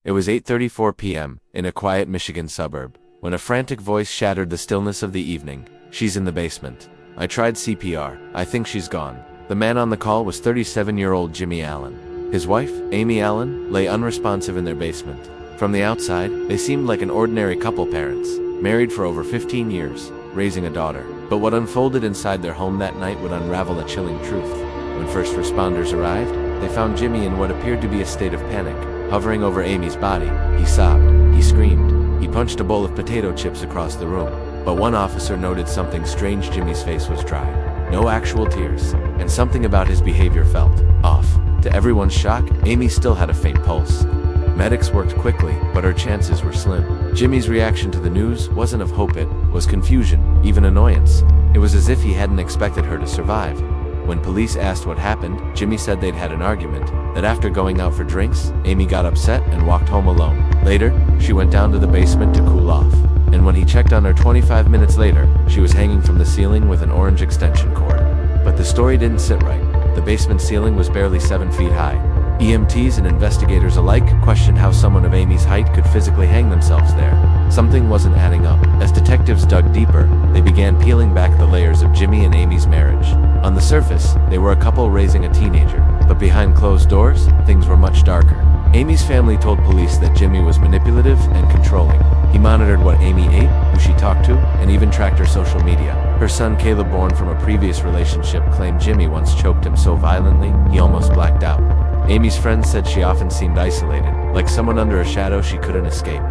It was 8:34 p.m. in a quiet Michigan suburb, when a frantic voice shattered the stillness of the evening. "She's in the basement. I tried CPR. I think she's gone." The man on the call was 37-year-old Jimmy Allen. His wife, Amy Allen, lay unresponsive in their basement. From the outside, they seemed like an ordinary couple, parents, married for over 15 years, raising a daughter. But what unfolded inside their home that night would unravel a chilling truth. When first responders arrived, they found Jimmy in what appeared to be a state of panic, hovering over Amy's body. He sobbed, he screamed, he punched a bowl of potato chips across the room. But one officer noted something strange. Jimmy's face was dry, no actual tears, and something about his behavior felt off. To everyone's shock, Amy still had a faint pulse. Medics worked quickly, but her chances were slim. Jimmy's reaction to the news wasn't of hope, it was confusion, even annoyance. It was as if he hadn't expected her to survive. When police asked what happened, Jimmy said they'd had an argument, that after going out for drinks, Amy got upset and walked home alone. Later, she went down to the basement to cool off. And when he checked on her 25 minutes later, she was hanging from the ceiling with an orange extension cord. But the story didn't sit right. The basement ceiling was barely 7 feet high. EMTs and investigators alike questioned how someone of Amy's height could physically hang themselves there. Something wasn't adding up. As detectives dug deeper, they began peeling back the layers of Jimmy and Amy's marriage. On the surface, they were a couple raising a teenager, but behind closed doors, things were much darker. Amy's family told police that Jimmy was manipulative and controlling. He monitored what Amy ate, who she talked to, and even tracked her social media. Her son Caleb, born from a previous relationship, claimed Jimmy once choked him so violently, he almost blacked out. Amy's friends said she often seemed isolated, like someone under a shadow she couldn't escape.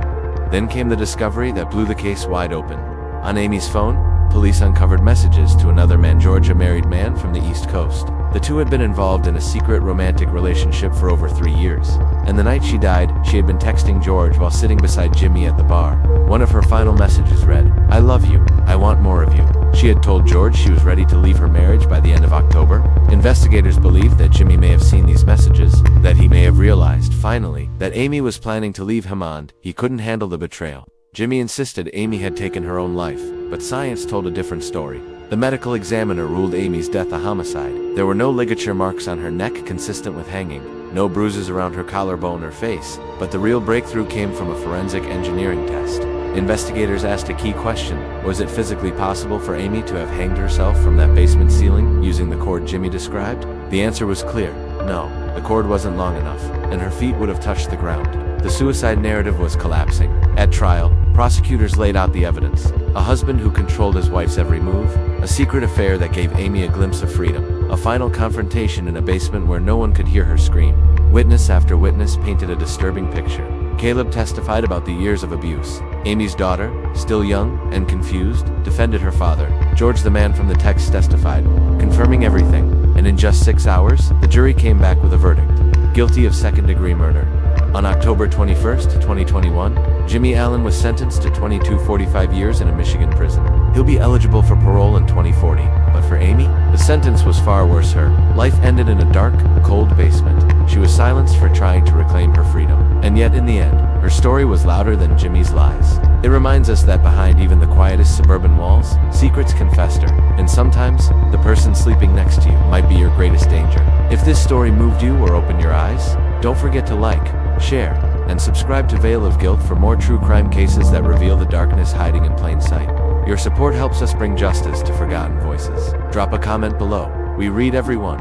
Then came the discovery that blew the case wide open. On Amy's phone, police uncovered messages to another man, George, a married man from the East Coast. The two had been involved in a secret romantic relationship for over 3 years. And the night she died, she had been texting George while sitting beside Jimmy at the bar. One of her final messages read, "I love you. I want more of you." She had told George she was ready to leave her marriage by the end of October. Investigators believe that Jimmy may have seen these messages, that he may have realized, finally, that Amy was planning to leave him and he couldn't handle the betrayal. Jimmy insisted Amy had taken her own life, but science told a different story. The medical examiner ruled Amy's death a homicide. There were no ligature marks on her neck consistent with hanging, no bruises around her collarbone or face, but the real breakthrough came from a forensic engineering test. Investigators asked a key question: was it physically possible for Amy to have hanged herself from that basement ceiling using the cord Jimmy described? The answer was clear: no, the cord wasn't long enough, and her feet would have touched the ground. The suicide narrative was collapsing. At trial, prosecutors laid out the evidence: a husband who controlled his wife's every move, a secret affair that gave Amy a glimpse of freedom, a final confrontation in a basement where no one could hear her scream. Witness after witness painted a disturbing picture. Caleb testified about the years of abuse. Amy's daughter, still young and confused, defended her father. George, the man from the text, testified, confirming everything. And in just 6 hours, the jury came back with a verdict: guilty of second-degree murder. On October 21, 2021, Jimmy Allen was sentenced to 22.45 years in a Michigan prison. He'll be eligible for parole in 2040. But for Amy, the sentence was far worse. Her life ended in a dark, cold basement. She was silenced for trying to reclaim her freedom. And yet, in the end, her story was louder than Jimmy's lies. It reminds us that behind even the quietest suburban walls, secrets can fester. And sometimes, the person sleeping next to you might be your greatest danger. If this story moved you or opened your eyes, don't forget to like, share, and subscribe to Veil of Guilt for more true crime cases that reveal the darkness hiding in plain sight. Your support helps us bring justice to forgotten voices. Drop a comment below. We read every one.